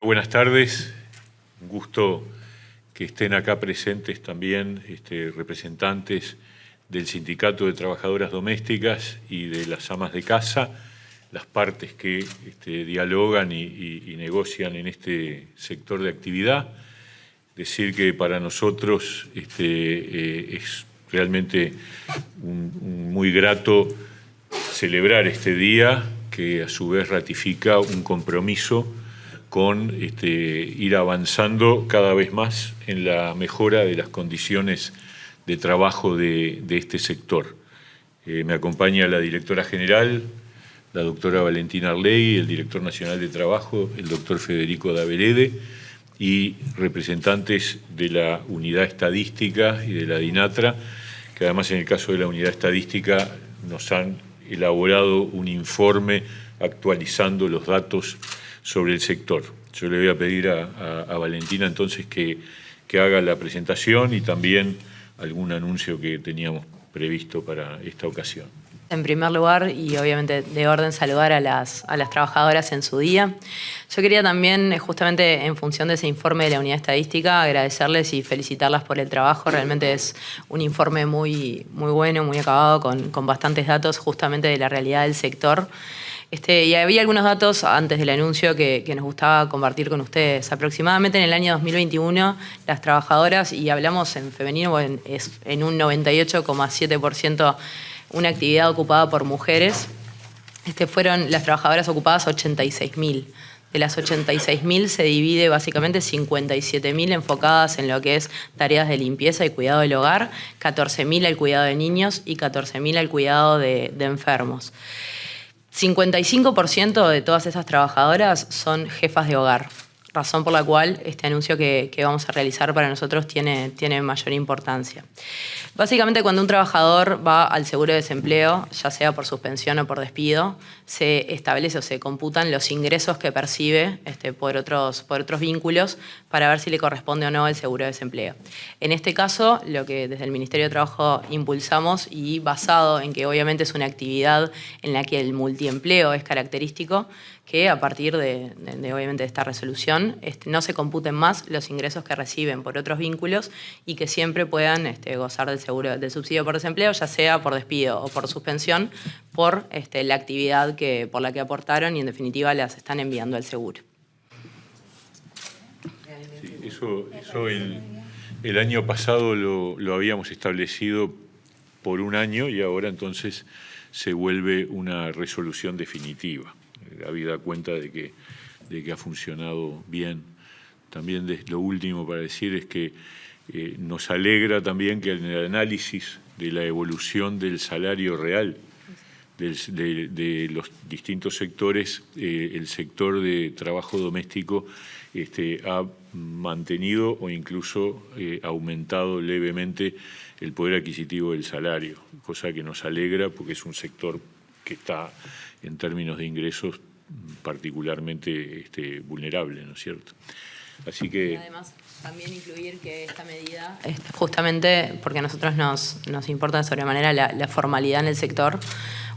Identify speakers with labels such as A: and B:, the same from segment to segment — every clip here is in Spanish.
A: Buenas tardes, un gusto que estén acá presentes también representantes del Sindicato de Trabajadoras Domésticas y de las amas de casa, las partes que dialogan y negocian en este sector de actividad. Decir que para nosotros es realmente muy grato celebrar este día, que a su vez ratifica un compromiso con ir avanzando cada vez más en la mejora de las condiciones de trabajo de este sector. Me acompaña la directora general, la doctora Valentina Arlegui, el director nacional de trabajo, el doctor Federico Daverede, y representantes de la unidad estadística y de la DINATRA, que además en el caso de la unidad estadística nos han elaborado un informe actualizando los datos sobre el sector. Yo le voy a pedir a Valentina entonces que haga la presentación y también algún anuncio que teníamos previsto para esta ocasión.
B: En primer lugar, y obviamente de orden, saludar a las trabajadoras en su día. Yo quería también, justamente en función de ese informe de la unidad estadística, agradecerles y felicitarlas por el trabajo. Realmente es un informe muy bueno, muy acabado, con bastantes datos justamente de la realidad del sector. Y había algunos datos antes del anuncio que nos gustaba compartir con ustedes. Aproximadamente en el año 2021, las trabajadoras, y hablamos en femenino, es en un 98,7% una actividad ocupada por mujeres. Fueron las trabajadoras ocupadas 86.000. De las 86.000 se divide básicamente 57.000 enfocadas en lo que es tareas de limpieza y cuidado del hogar, 14.000 al cuidado de niños y 14.000 al cuidado de enfermos. 55% de todas esas trabajadoras son jefas de hogar, razón por la cual este anuncio que vamos a realizar para nosotros tiene mayor importancia. Básicamente, cuando un trabajador va al seguro de desempleo, ya sea por suspensión o por despido, se establece o se computan los ingresos que percibe por otros vínculos para ver si le corresponde o no el seguro de desempleo. En este caso, lo que desde el Ministerio de Trabajo impulsamos, y basado en que obviamente es una actividad en la que el multiempleo es característico, que a partir de obviamente de esta resolución no se computen más los ingresos que reciben por otros vínculos y que siempre puedan gozar del seguro del subsidio por desempleo, ya sea por despido o por suspensión, por la actividad por la que aportaron y en definitiva las están enviando al seguro.
A: Sí, eso el año pasado lo habíamos establecido por un año y ahora entonces se vuelve una resolución definitiva. Habida cuenta de que ha funcionado bien. También lo último para decir es que nos alegra también que en el análisis de la evolución del salario real de los distintos sectores, el sector de trabajo doméstico ha mantenido o incluso aumentado levemente el poder adquisitivo del salario, cosa que nos alegra porque es un sector que está en términos de ingresos particularmente vulnerable, ¿no es cierto? Así que...
B: Y además, también incluir que esta medida, justamente porque a nosotros nos importa de sobremanera la formalidad en el sector.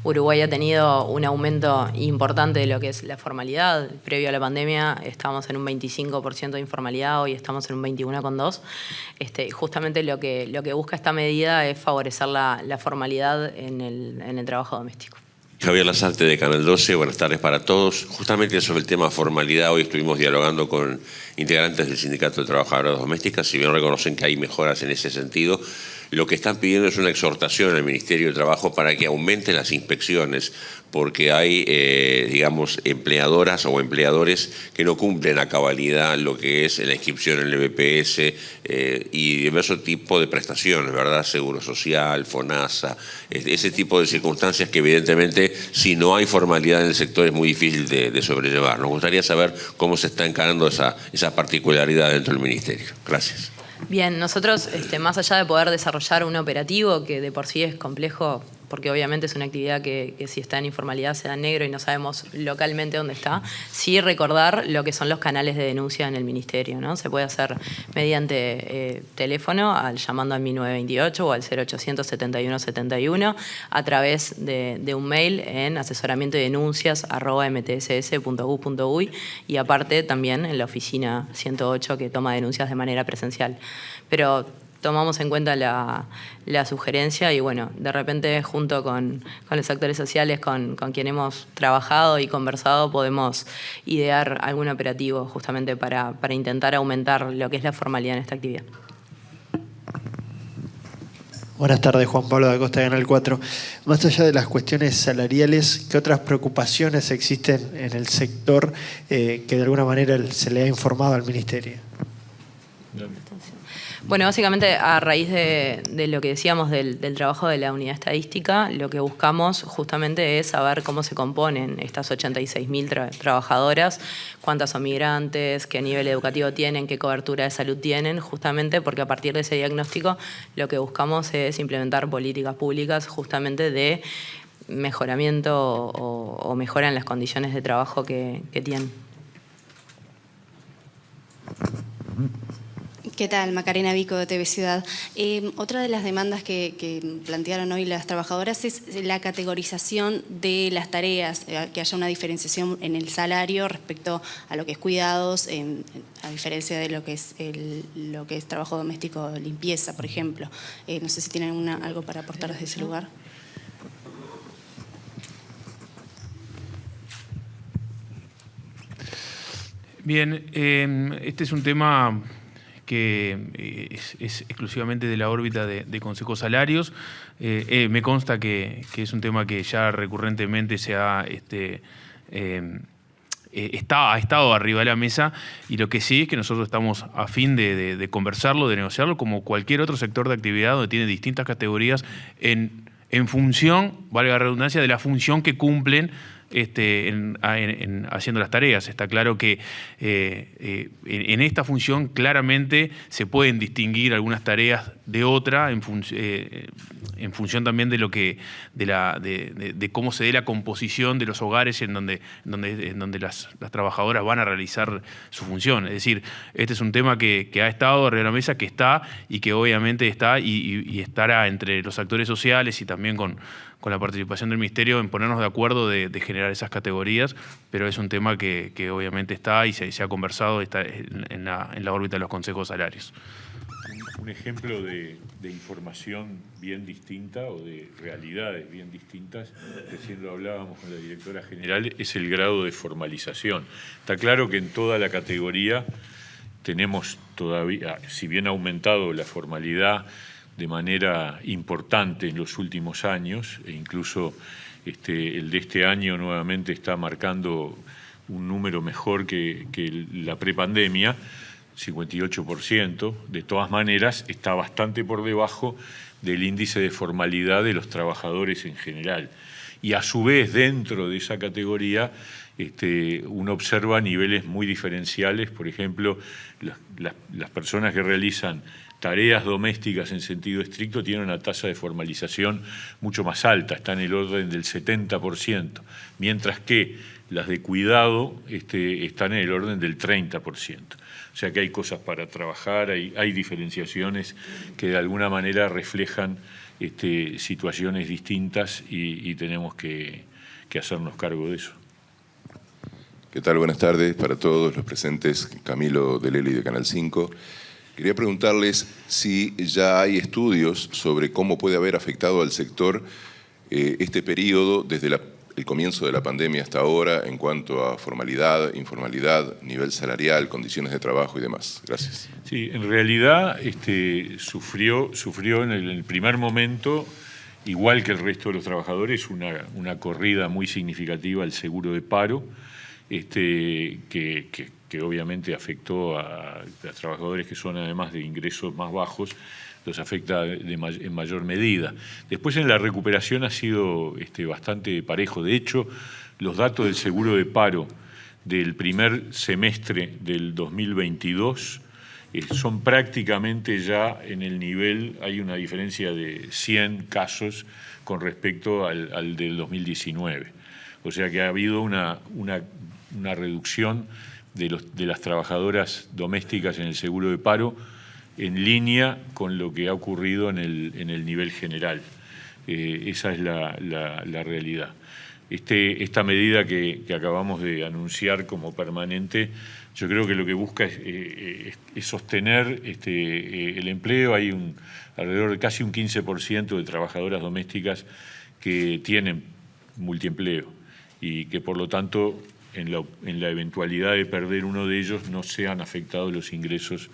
B: Uruguay ha tenido un aumento importante de lo que es la formalidad. Previo a la pandemia estábamos en un 25% de informalidad, hoy estamos en un 21,2%. Justamente lo que busca esta medida es favorecer la formalidad en el trabajo doméstico.
C: Javier Lasarte de Canal 12, buenas tardes para todos. Justamente sobre el tema formalidad, hoy estuvimos dialogando con integrantes del Sindicato de Trabajadoras Domésticas. Si bien reconocen que hay mejoras en ese sentido, lo que están pidiendo es una exhortación al Ministerio de Trabajo para que aumente las inspecciones, porque hay, digamos, empleadoras o empleadores que no cumplen a cabalidad lo que es la inscripción en el BPS y diversos tipos de prestaciones, ¿verdad? Seguro Social, FONASA, ese tipo de circunstancias que evidentemente, si no hay formalidad en el sector, es muy difícil de sobrellevar. Nos gustaría saber cómo se está encarando esa particularidad dentro del Ministerio. Gracias.
B: Bien, nosotros, más allá de poder desarrollar un operativo que de por sí es complejo porque obviamente es una actividad que si está en informalidad se da en negro y no sabemos localmente dónde está, sí recordar lo que son los canales de denuncia en el Ministerio, ¿no? Se puede hacer mediante teléfono, llamando al 1928 o al 0800 71 71, a través de un mail en asesoramientodenuncias@mtss.gov.uy y aparte también en la oficina 108 que toma denuncias de manera presencial. Pero tomamos en cuenta la sugerencia y bueno, de repente junto con los actores sociales con quien hemos trabajado y conversado podemos idear algún operativo justamente para intentar aumentar lo que es la formalidad en esta actividad.
D: Buenas tardes, Juan Pablo de Acosta, Canal 4. Más allá de las cuestiones salariales, ¿qué otras preocupaciones existen en el sector que de alguna manera se le ha informado al Ministerio?
B: Bueno, básicamente a raíz de lo que decíamos del trabajo de la unidad estadística, lo que buscamos justamente es saber cómo se componen estas 86.000 trabajadoras, cuántas son migrantes, qué nivel educativo tienen, qué cobertura de salud tienen, justamente porque a partir de ese diagnóstico lo que buscamos es implementar políticas públicas justamente de mejoramiento o mejora en las condiciones de trabajo que tienen.
E: ¿Qué tal? Macarena Vico de TV Ciudad. Otra de las demandas que plantearon hoy las trabajadoras es la categorización de las tareas, que haya una diferenciación en el salario respecto a lo que es cuidados, a diferencia de lo que es trabajo doméstico, limpieza, por ejemplo. No sé si tienen algo para aportar desde ese lugar.
F: Bien, este es un tema que es exclusivamente de la órbita de Consejo Salarios. Me consta que es un tema que ya recurrentemente ha estado arriba de la mesa, y lo que sí es que nosotros estamos a fin de conversarlo, de negociarlo, como cualquier otro sector de actividad donde tiene distintas categorías en función, valga la redundancia, de la función que cumplen haciendo las tareas. Está claro que en esta función claramente se pueden distinguir algunas tareas de otra en función también de de cómo se dé la composición de los hogares en donde las trabajadoras van a realizar su función. Es decir, este es un tema que ha estado arriba de la mesa, que está y que obviamente está y estará entre los actores sociales y también con la participación del Ministerio en ponernos de acuerdo de generar esas categorías, pero es un tema que obviamente está y se ha conversado, está en la órbita de los consejos salarios.
A: Un ejemplo de información bien distinta o de realidades bien distintas, recién lo hablábamos con la directora general, es el grado de formalización. Está claro que en toda la categoría tenemos todavía, si bien ha aumentado la formalidad de manera importante en los últimos años, e incluso el de este año nuevamente está marcando un número mejor que la prepandemia, 58%, de todas maneras está bastante por debajo del índice de formalidad de los trabajadores en general. Y a su vez, dentro de esa categoría, uno observa niveles muy diferenciales. Por ejemplo, las personas que realizan tareas domésticas en sentido estricto tienen una tasa de formalización mucho más alta, está en el orden del 70%, mientras que las de cuidado están en el orden del 30%. O sea que hay cosas para trabajar, hay diferenciaciones que de alguna manera reflejan situaciones distintas y tenemos que hacernos cargo de eso.
G: ¿Qué tal? Buenas tardes para todos los presentes. Camilo de Lely de Canal 5. Quería preguntarles si ya hay estudios sobre cómo puede haber afectado al sector este periodo desde el comienzo de la pandemia hasta ahora en cuanto a formalidad, informalidad, nivel salarial, condiciones de trabajo y demás. Gracias.
A: Sí, en realidad sufrió en el primer momento, igual que el resto de los trabajadores, una corrida muy significativa al seguro de paro, que obviamente afectó a los trabajadores que son además de ingresos más bajos, los afecta en mayor medida. Después en la recuperación ha sido bastante parejo. De hecho, los datos del seguro de paro del primer semestre del 2022 son prácticamente ya en el nivel, hay una diferencia de 100 casos con respecto al del 2019. O sea que ha habido una reducción de las trabajadoras domésticas en el seguro de paro en línea con lo que ha ocurrido en el nivel general. Esa es la realidad. Esta medida que acabamos de anunciar como permanente, yo creo que lo que busca es sostener el empleo. Hay alrededor de casi un 15% de trabajadoras domésticas que tienen multiempleo y que por lo tanto en la eventualidad de perder uno de ellos no sean afectados los ingresos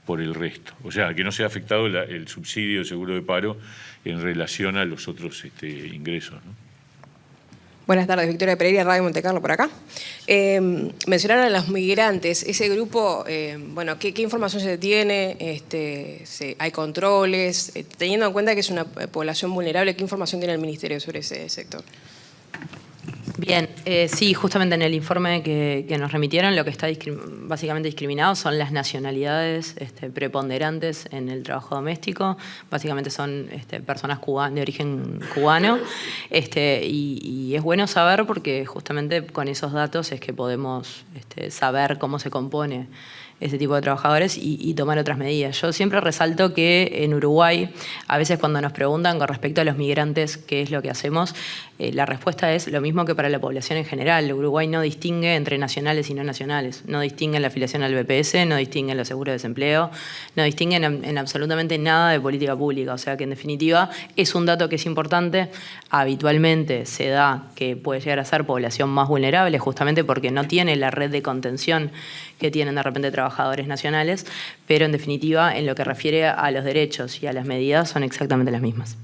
A: por el resto. O sea, que no sea afectado el subsidio de seguro de paro en relación a los otros ingresos, ¿no?
H: Buenas tardes, Victoria Pereira, Radio Monte Carlo, por acá. Mencionaron a los migrantes, ese grupo, bueno, ¿qué información se tiene? ¿Hay controles? Teniendo en cuenta que es una población vulnerable, ¿qué información tiene el Ministerio sobre ese sector?
B: Bien, sí, justamente en el informe que nos remitieron lo que está básicamente discriminado son las nacionalidades preponderantes en el trabajo doméstico. Básicamente son personas de origen cubano y es bueno saber porque justamente con esos datos es que podemos saber cómo se compone ese tipo de trabajadores y tomar otras medidas. Yo siempre resalto que en Uruguay, a veces cuando nos preguntan con respecto a los migrantes qué es lo que hacemos, la respuesta es lo mismo que para la población en general. Uruguay no distingue entre nacionales y no nacionales, no distingue la afiliación al BPS, no distingue los seguros de desempleo, no distingue en absolutamente nada de política pública. O sea que en definitiva es un dato que es importante. Habitualmente se da que puede llegar a ser población más vulnerable justamente porque no tiene la red de contención que tienen de repente trabajadores nacionales, pero en definitiva en lo que refiere a los derechos y a las medidas son exactamente las mismas.